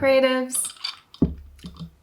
creatives.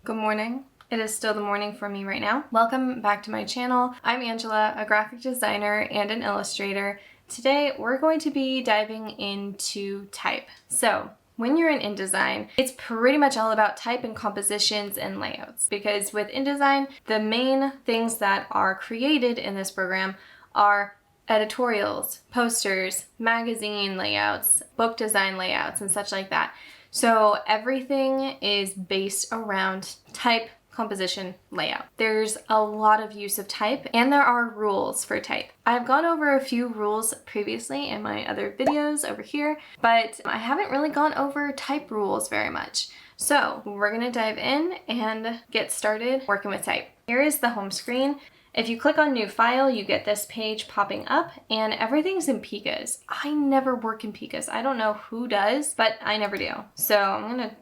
Good morning. It is still the morning for me right now. Welcome back to my channel. I'm Angela, a graphic designer and an illustrator. Today we're going to be diving into type. So when you're in InDesign, it's pretty much all about type and compositions and layouts, because with InDesign, the main things that are created in this program are editorials, posters, magazine layouts, book design layouts, and such like that. So everything is based around type, composition, layout. There's a lot of use of type, and there are rules for type. I've gone over a few rules previously in my other videos over here, but I haven't really gone over type rules very much. So we're gonna dive in and get started working with type. Here is the home screen. If you click on new file, you get this page popping up and everything's in picas. I never work in picas. I don't know who does, but I never do. So I'm gonna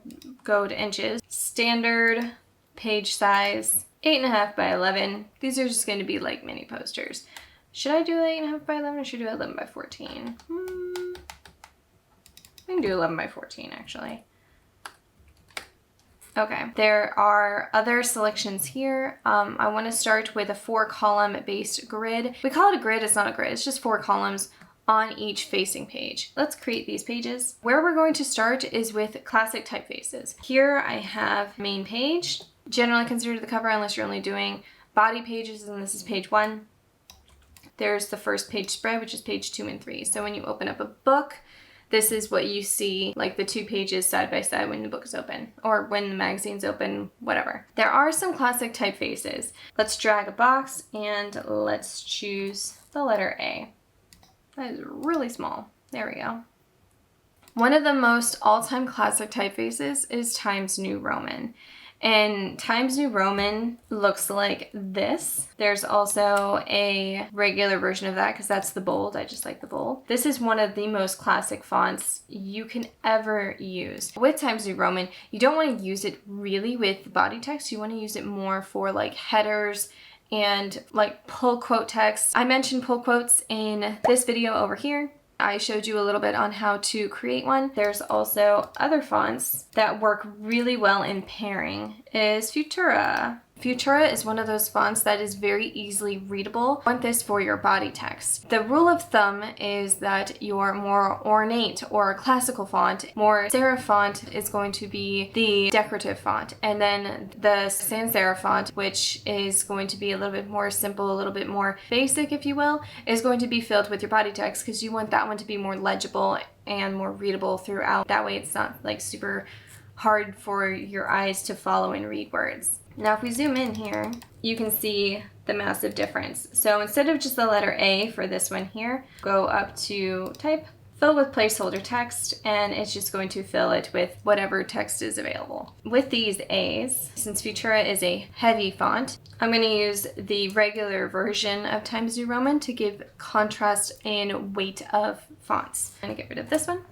go to inches. Standard page size, 8.5 by 11. These are just gonna be like mini posters. Should I do 8.5 by 11 or should I do 11 by 14? I can do 11 by 14 actually. Okay, there are other selections here. I want to start with a 4-column based grid. We call it a grid, it's not a grid, it's just 4 columns on each facing page. Let's create these pages. Where we're going to start is with classic typefaces. Here I have main page, generally considered the cover unless you're only doing body pages, and this is page 1. There's the first page spread, which is page 2 and 3. So when you open up a book, this is what you see, like the 2 pages side by side when the book is open, or when the magazine's open, whatever. There are some classic typefaces. Let's drag a box and let's choose the letter A. That is really small. There we go. One of the most all-time classic typefaces is Times New Roman. And Times New Roman looks like this. There's also a regular version of that because that's the bold. I just like the bold. This is one of the most classic fonts you can ever use. With Times New Roman, you don't want to use it really with body text. You want to use it more for like headers and like pull quote text. I mentioned pull quotes in this video over here. I showed you a little bit on how to create one. There's also other fonts that work really well in pairing is Futura. Futura is one of those fonts that is very easily readable. I want this for your body text. The rule of thumb is that your more ornate or classical font, more serif font is going to be the decorative font. And then the sans serif font, which is going to be a little bit more simple, a little bit more basic, if you will, is going to be filled with your body text because you want that one to be more legible and more readable throughout. That way it's not like super hard for your eyes to follow and read words. Now if we zoom in here, you can see the massive difference. So instead of just the letter A for this one here, go up to type, fill with placeholder text, and it's just going to fill it with whatever text is available. With these A's, since Futura is a heavy font, I'm going to use the regular version of Times New Roman to give contrast and weight of fonts. I'm going to get rid of this one,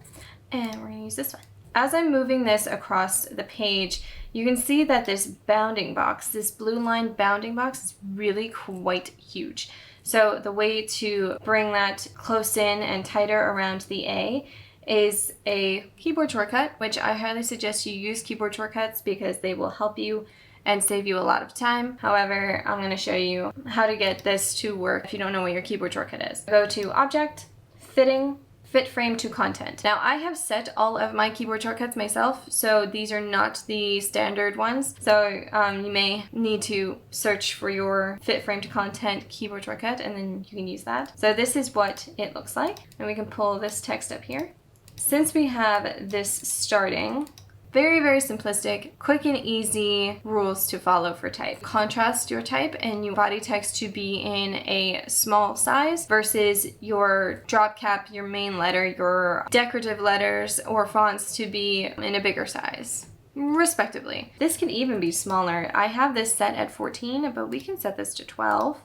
and we're going to use this one. As I'm moving this across the page, you can see that this bounding box, this blue line bounding box, is really quite huge. So the way to bring that close in and tighter around the A is a keyboard shortcut, which I highly suggest you use keyboard shortcuts because they will help you and save you a lot of time. However, I'm going to show you how to get this to work if you don't know what your keyboard shortcut is. Go to Object, Fitting, Fit frame to content. Now I have set all of my keyboard shortcuts myself, so these are not the standard ones. So you may need to search for your fit frame to content keyboard shortcut and then you can use that. So this is what it looks like. And we can pull this text up here. Since we have this starting, very, very simplistic, quick and easy rules to follow for type. Contrast your type and your body text to be in a small size versus your drop cap, your main letter, your decorative letters or fonts to be in a bigger size, respectively. This can even be smaller. I have this set at 14, but we can set this to 12.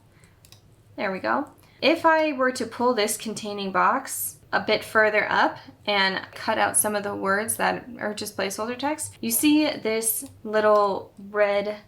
There we go. If I were to pull this containing box a bit further up and cut out some of the words that are just placeholder text, you see this little red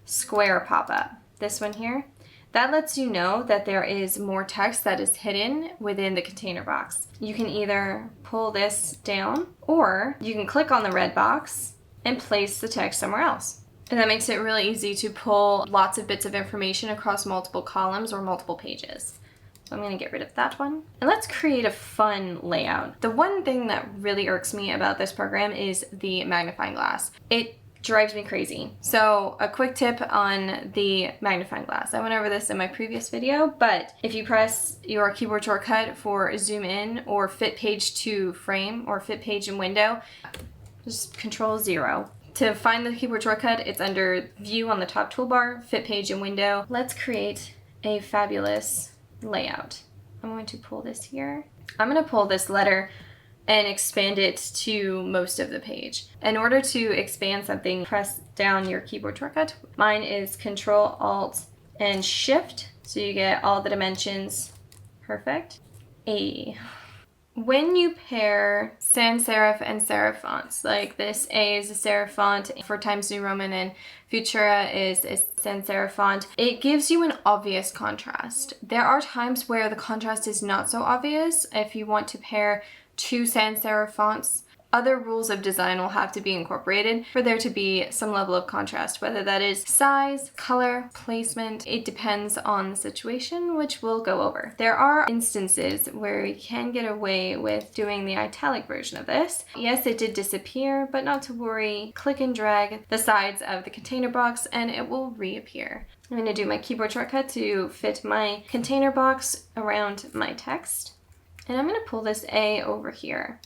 square pop up. This one here. That lets you know that there is more text that is hidden within the container box. You can either pull this down or you can click on the red box and place the text somewhere else. And that makes it really easy to pull lots of bits of information across multiple columns or multiple pages. So I'm going to get rid of that one. And let's create a fun layout. The one thing that really irks me about this program is the magnifying glass. It drives me crazy. So a quick tip on the magnifying glass. I went over this in my previous video, but if you press your keyboard shortcut for zoom in or fit page to frame or fit page in window, just Control 0. To find the keyboard shortcut, it's under View on the top toolbar, Fit Page and Window. Let's create a fabulous layout. I'm going to pull this here. I'm going to pull this letter and expand it to most of the page. In order to expand something, press down your keyboard shortcut. Mine is Control, Alt, and Shift, so you get all the dimensions. Perfect. A. When you pair sans serif and serif fonts, like this A is a serif font for Times New Roman and Futura is a sans serif font, it gives you an obvious contrast. There are times where the contrast is not so obvious. If you want to pair two sans serif fonts, other rules of design will have to be incorporated for there to be some level of contrast, whether that is size, color, placement. It depends on the situation, which we'll go over. There are instances where you can get away with doing the italic version of this. Yes, it did disappear, but not to worry. Click and drag the sides of the container box and it will reappear. I'm going to do my keyboard shortcut to fit my container box around my text. And I'm going to pull this A over here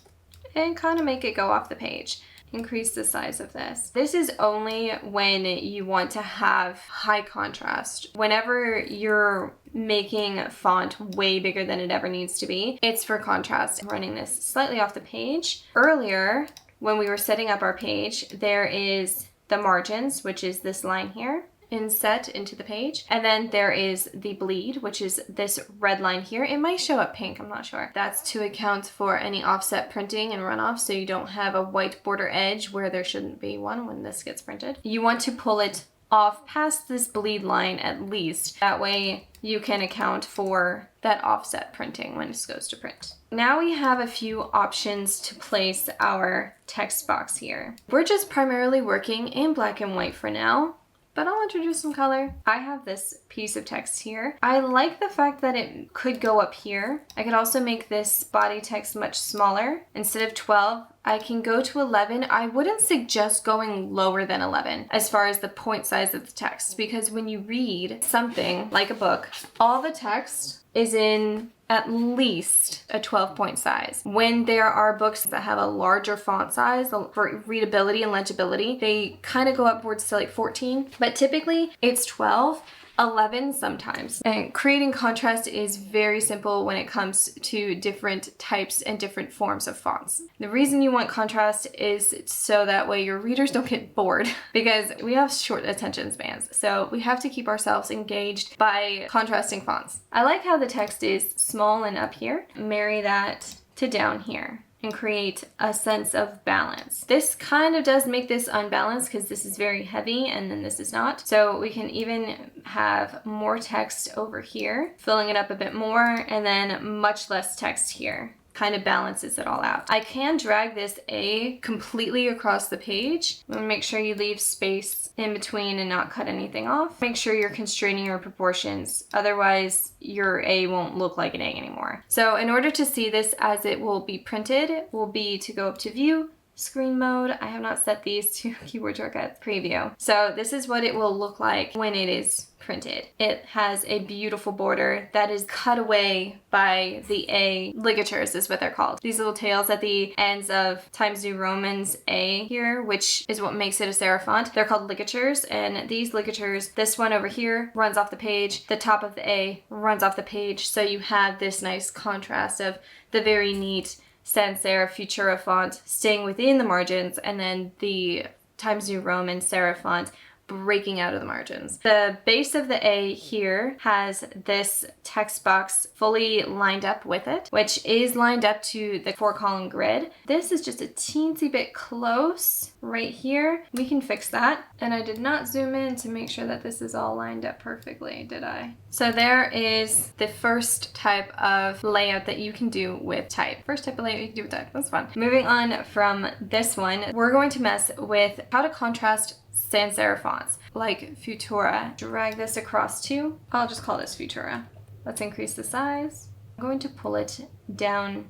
and kind of make it go off the page. Increase the size of this. This is only when you want to have high contrast. Whenever you're making font way bigger than it ever needs to be, it's for contrast. I'm running this slightly off the page. Earlier, when we were setting up our page, there is the margins, which is this line here, inset into the page. And then there is the bleed, which is this red line here. It might show up pink, I'm not sure. That's to account for any offset printing and runoff, so you don't have a white border edge where there shouldn't be one when this gets printed. You want to pull it off past this bleed line at least. That way you can account for that offset printing when it goes to print. Now we have a few options to place our text box here. We're just primarily working in black and white for now, but I'll introduce some color. I have this piece of text here. I like the fact that it could go up here. I could also make this body text much smaller. Instead of 12, I can go to 11. I wouldn't suggest going lower than 11 as far as the point size of the text, because when you read something like a book, all the text is in at least a 12-point size. When there are books that have a larger font size for readability and legibility, they kind of go upwards to like 14, but typically it's 12. 11 sometimes. And creating contrast is very simple when it comes to different types and different forms of fonts. The reason you want contrast is so that way your readers don't get bored, because we have short attention spans. So we have to keep ourselves engaged by contrasting fonts. I like how the text is small and up here. Marry that to down here and create a sense of balance. This kind of does make this unbalanced because this is very heavy and then this is not. So we can even have more text over here, filling it up a bit more, and then much less text here. Kind of balances it all out. I can drag this A completely across the page. Make sure you leave space in between and not cut anything off. Make sure you're constraining your proportions, otherwise your A won't look like an A anymore. So in order to see this as it will be printed, will be to go up to View, Screen Mode. I have not set these to keyboard shortcut, Preview. So this is what it will look like when it is printed. It has a beautiful border that is cut away by the A ligatures, is what they're called. These little tails at the ends of Times New Roman's A here, which is what makes it a serif font. They're called ligatures, and these ligatures, this one over here runs off the page, the top of the A runs off the page, so you have this nice contrast of the very neat sans serif Futura font staying within the margins, and then the Times New Roman serif font breaking out of the margins. The base of the A here has this text box fully lined up with it, which is lined up to the 4-column grid. This is just a teensy bit close right here. We can fix that. And I did not zoom in to make sure that this is all lined up perfectly, did I? So there is the first type of layout that you can do with type. First type of layout you can do with type. That's fun. Moving on from this one, we're going to mess with how to contrast sans serif fonts like Futura. Drag this across to, I'll just call this Futura. Let's increase the size. I'm going to pull it down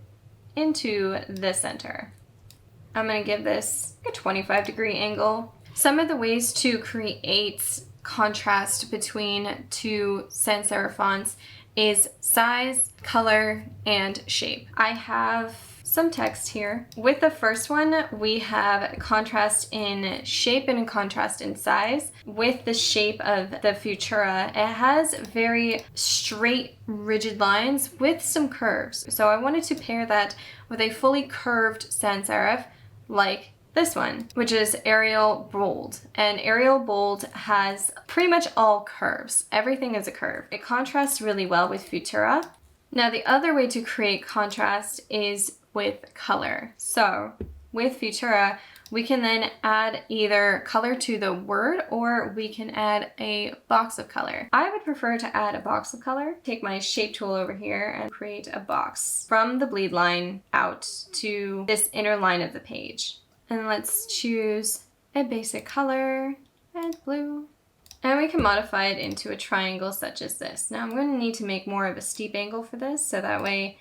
into the center. I'm going to give this a 25-degree angle. Some of the ways to create contrast between two sans serif fonts is size, color, and shape. I have some text here. With the first one, we have contrast in shape and contrast in size. With the shape of the Futura, it has very straight, rigid lines with some curves. So I wanted to pair that with a fully curved sans serif like this one, which is Arial Bold. And Arial Bold has pretty much all curves. Everything is a curve. It contrasts really well with Futura. Now, the other way to create contrast is with color. So with Futura, we can then add either color to the word or we can add a box of color. I would prefer to add a box of color. Take my shape tool over here and create a box from the bleed line out to this inner line of the page. And let's choose a basic color, red, blue. And we can modify it into a triangle such as this. Now I'm going to need to make more of a steep angle for this so that way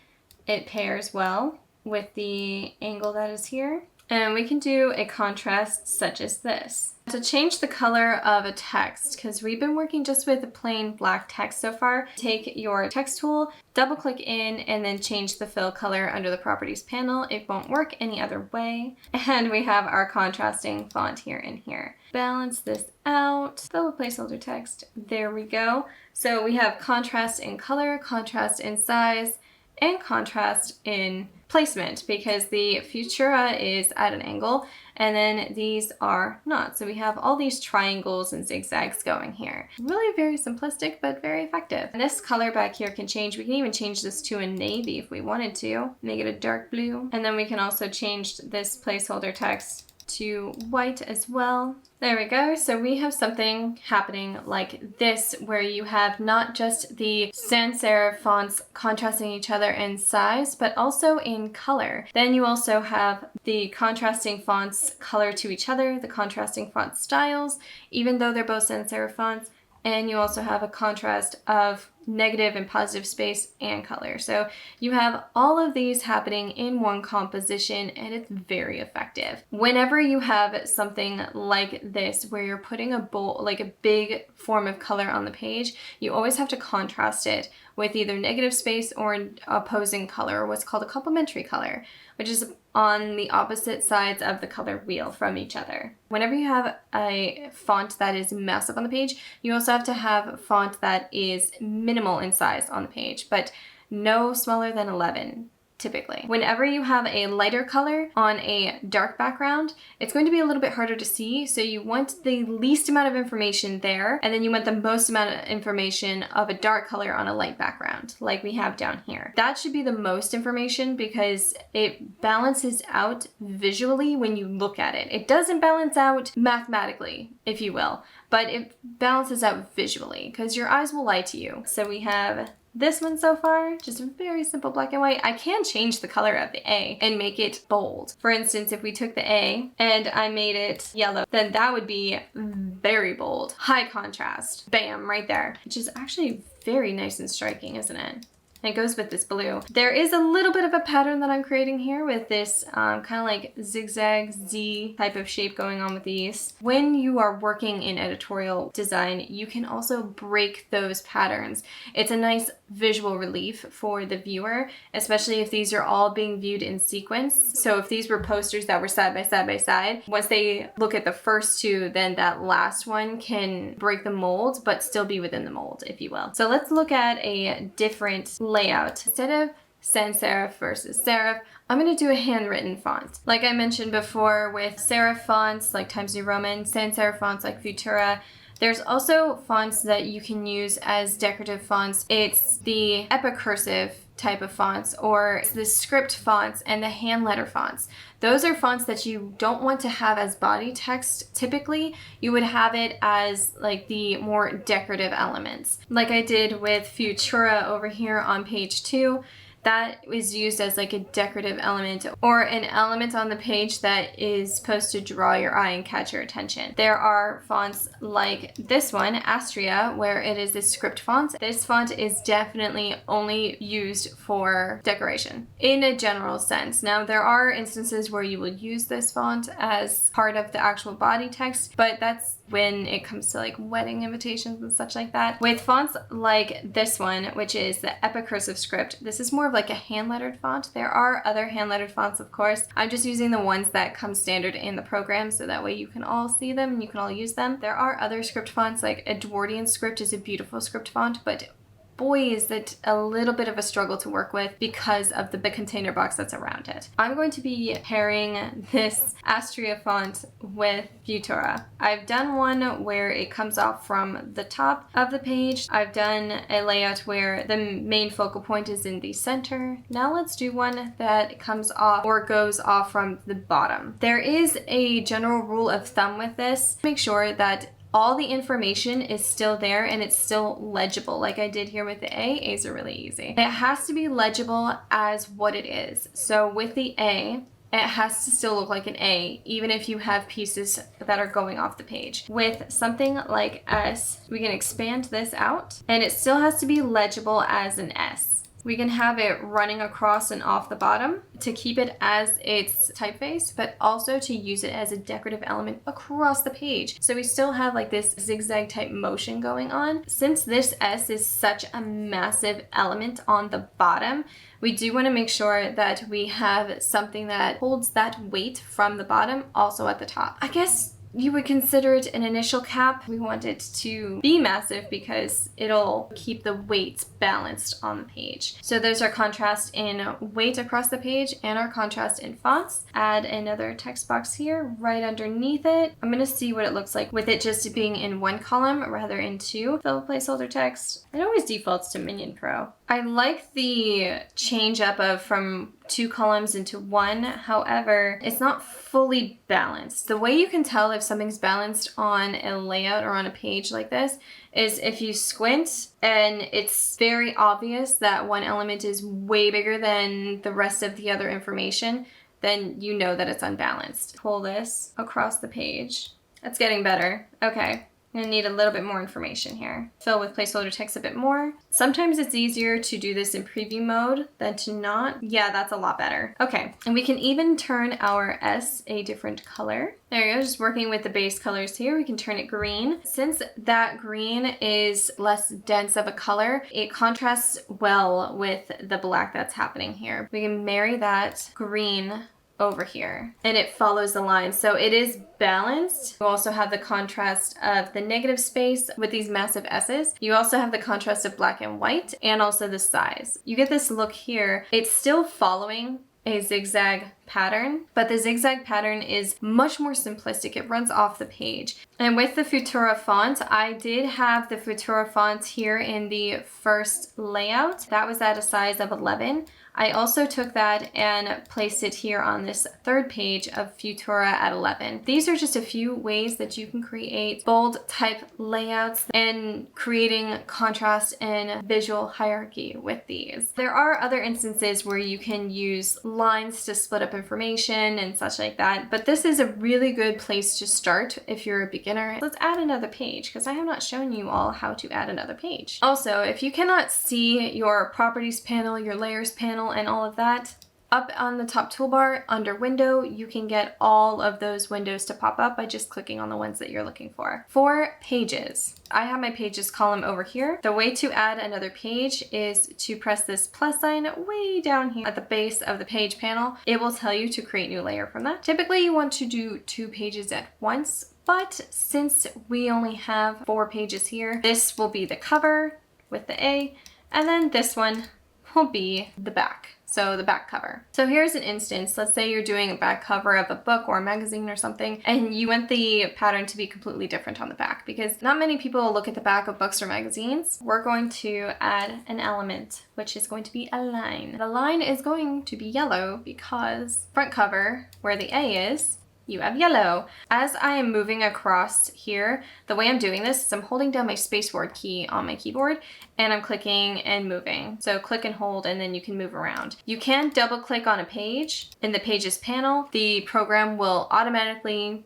it pairs well with the angle that is here. And we can do a contrast such as this. To change the color of a text, because we've been working just with a plain black text so far, take your text tool, double click in, and then change the fill color under the properties panel. It won't work any other way. And we have our contrasting font here and here. Balance this out, fill with placeholder text. There we go. So we have contrast in color, contrast in size, and contrast in placement because the Futura is at an angle and then these are not. So we have all these triangles and zigzags going here. Really very simplistic, but very effective. And this color back here can change. We can even change this to a navy if we wanted to. Make it a dark blue. And then we can also change this placeholder text to white as well. There we go. So we have something happening like this where you have not just the sans serif fonts contrasting each other in size, but also in color. Then you also have the contrasting fonts color to each other, the contrasting font styles, even though they're both sans serif fonts. And you also have a contrast of negative and positive space and color. So you have all of these happening in one composition and it's very effective. Whenever you have something like this where you're putting a bold, like a big form of color on the page, you always have to contrast it with either negative space or an opposing color, or what's called a complementary color, which is on the opposite sides of the color wheel from each other. Whenever you have a font that is massive on the page, you also have to have a font that is minimal in size on the page, but no smaller than 11. Typically. Whenever you have a lighter color on a dark background, it's going to be a little bit harder to see, so you want the least amount of information there, and then you want the most amount of information of a dark color on a light background, like we have down here. That should be the most information because it balances out visually when you look at it. It doesn't balance out mathematically, if you will, but it balances out visually because your eyes will lie to you. So we have this one so far, just very simple black and white. I can change the color of the A and make it bold. For instance, if we took the A and I made it yellow, then that would be very bold. High contrast. Bam, right there. Which is actually very nice and striking, isn't it? And it goes with this blue. There is a little bit of a pattern that I'm creating here with this kind of like zigzag Z type of shape going on with these. When you are working in editorial design, you can also break those patterns. It's a nice visual relief for the viewer, especially if these are all being viewed in sequence. So if these were posters that were side by side by side, once they look at the first two, then that last one can break the mold, but still be within the mold, if you will. So let's look at a different layout. Instead of sans serif versus serif, I'm going to do a handwritten font. Like I mentioned before with serif fonts like Times New Roman, sans serif fonts like Futura, there's also fonts that you can use as decorative fonts. It's the epicursive type of fonts, or the script fonts and the hand letter fonts. Those are fonts that you don't want to have as body text. Typically, you would have it as like the more decorative elements. Like I did with Futura over here on page 2. That is used as like a decorative element or an element on the page that is supposed to draw your eye and catch your attention. There are fonts like this one, Astria, where it is a script font. This font is definitely only used for decoration in a general sense. Now, there are instances where you will use this font as part of the actual body text, but that's when it comes to like wedding invitations and such like that. With fonts like this one, which is the epicursive script, this is more of like a hand-lettered font. There are other hand-lettered fonts, of course. I'm just using the ones that come standard in the program, so that way you can all see them and you can all use them. There are other script fonts, like Edwardian script is a beautiful script font, but boy, is it a little bit of a struggle to work with because of the big container box that's around it. I'm going to be pairing this Astria font with Futura. I've done one where it comes off from the top of the page. I've done a layout where the main focal point is in the center. Now let's do one that comes off or goes off from the bottom. There is a general rule of thumb with this. Make sure that all the information is still there and it's still legible, like I did here with the A. A's are really easy. It has to be legible as what it is. So with the A, it has to still look like an A, even if you have pieces that are going off the page. With something like S, we can expand this out, and it still has to be legible as an S. We can have it running across and off the bottom to keep it as its typeface, but also to use it as a decorative element across the page. So we still have like this zigzag type motion going on. Since this S is such a massive element on the bottom, we do want to make sure that we have something that holds that weight from the bottom also at the top. I guess you would consider it an initial cap. We want it to be massive because it'll keep the weight balanced on the page. So there's our contrast in weight across the page and our contrast in fonts. Add another text box here right underneath it. I'm gonna see what it looks like with it just being in one column rather in two. Fill placeholder text. It always defaults to Minion Pro. I like the change up of from 2 columns into 1. However, it's not fully balanced. The way you can tell if something's balanced on a layout or on a page like this is if you squint and it's very obvious that one element is way bigger than the rest of the other information, then you know that it's unbalanced. Pull this across the page. That's getting better. Okay. I'm gonna need a little bit more information here. Fill with placeholder text a bit more. Sometimes it's easier to do this in preview mode than to not. Yeah, that's a lot better. Okay, and we can even turn our S a different color. There you go, just working with the base colors here, we can turn it green. Since that green is less dense of a color, it contrasts well with the black that's happening here. We can marry that green over here and it follows the line, so it is balanced. You also have the contrast of the negative space with these massive S's. You also have the contrast of black and white and also the size. You get this look here. It's still following a zigzag pattern, but the zigzag pattern is much more simplistic. It runs off the page. And with the Futura font, I did have the Futura font here in the first layout. That was at a size of 11. I also took that and placed it here on this third page of Futura at 11. These are just a few ways that you can create bold type layouts and creating contrast and visual hierarchy with these. There are other instances where you can use lines to split up information and such like that, but this is a really good place to start if you're a beginner. Let's add another page because I have not shown you all how to add another page. Also, if you cannot see your properties panel, your layers panel, and all of that, up on the top toolbar under window, you can get all of those windows to pop up by just clicking on the ones that you're looking for. For pages, I have my pages column over here. The way to add another page is to press this plus sign way down here at the base of the page panel. It will tell you to create new layer from that. Typically you want to do 2 pages at once, but since we only have 4 pages here, this will be the cover with the A, and then this one will be the back. So the back cover. So here's an instance. Let's say you're doing a back cover of a book or a magazine or something, and you want the pattern to be completely different on the back because not many people look at the back of books or magazines. We're going to add an element, which is going to be a line. The line is going to be yellow because front cover, where the A is, you have yellow. As I am moving across here, the way I'm doing this is I'm holding down my spacebar key on my keyboard and I'm clicking and moving. So click and hold and then you can move around. You can double click on a page. In the Pages panel, the program will automatically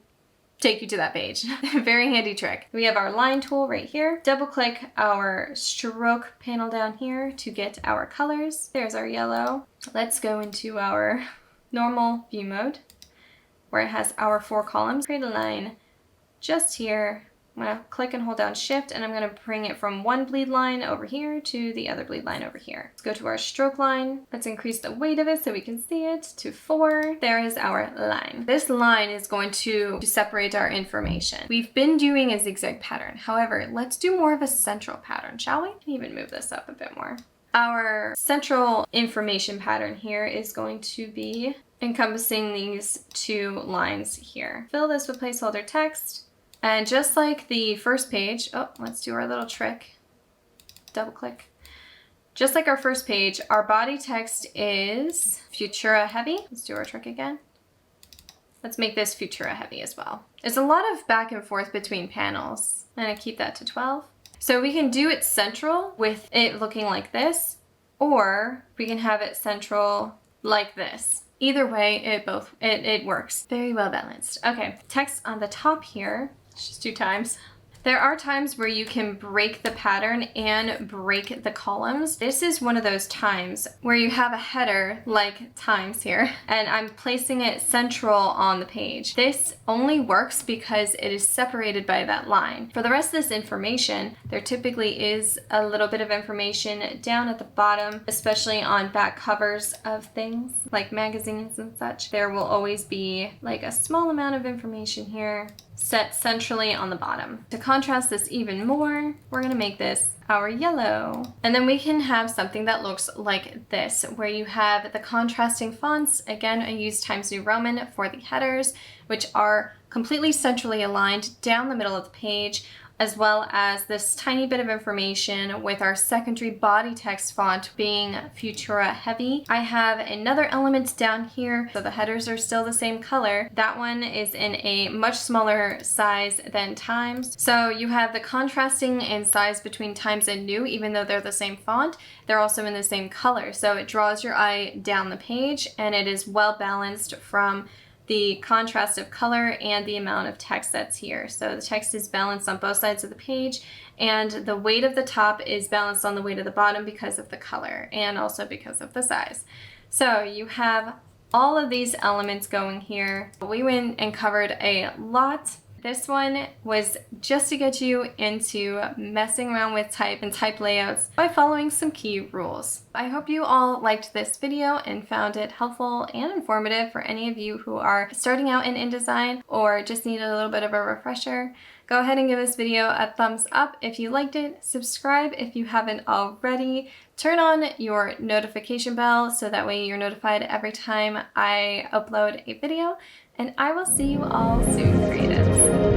take you to that page. Very handy trick. We have our line tool right here. Double click our stroke panel down here to get our colors. There's our yellow. Let's go into our normal view mode, where it has our 4 columns. Create a line just here. I'm gonna click and hold down Shift and I'm gonna bring it from one bleed line over here to the other bleed line over here. Let's go to our stroke line. Let's increase the weight of it so we can see it to 4. There is our line. This line is going to separate our information. We've been doing a zigzag pattern. However, let's do more of a central pattern, shall we? I can even move this up a bit more. Our central information pattern here is going to be encompassing these 2 lines here. Fill this with placeholder text, and just like the first page, oh, let's do our little trick. Double click. Just like our first page, our body text is Futura heavy. Let's do our trick again. Let's make this Futura heavy as well. There's a lot of back and forth between panels. I'm gonna keep that to 12. So we can do it central with it looking like this, or we can have it central like this. Either way, it works. Very well balanced. Okay, text on the top here, just 2 times. There are times where you can break the pattern and break the columns. This is one of those times where you have a header like times here, and I'm placing it central on the page. This only works because it is separated by that line. For the rest of this information, there typically is a little bit of information down at the bottom, especially on back covers of things like magazines and such. There will always be like a small amount of information here set centrally on the bottom. To contrast this even more, we're gonna make this our yellow. And then we can have something that looks like this, where you have the contrasting fonts. Again, I use Times New Roman for the headers, which are completely centrally aligned down the middle of the page, as well as this tiny bit of information with our secondary body text font being Futura heavy. I have another element down here, so the headers are still the same color. That one is in a much smaller size than Times. So you have the contrasting in size between Times and New, even though they're the same font, they're also in the same color. So it draws your eye down the page and it is well balanced from the contrast of color and the amount of text that's here. So the text is balanced on both sides of the page, and the weight of the top is balanced on the weight of the bottom because of the color and also because of the size. So you have all of these elements going here. We went and covered a lot. This one was just to get you into messing around with type and type layouts by following some key rules. I hope you all liked this video and found it helpful and informative for any of you who are starting out in InDesign or just need a little bit of a refresher. Go ahead and give this video a thumbs up if you liked it, subscribe if you haven't already, turn on your notification bell so that way you're notified every time I upload a video, and I will see you all soon, creatives.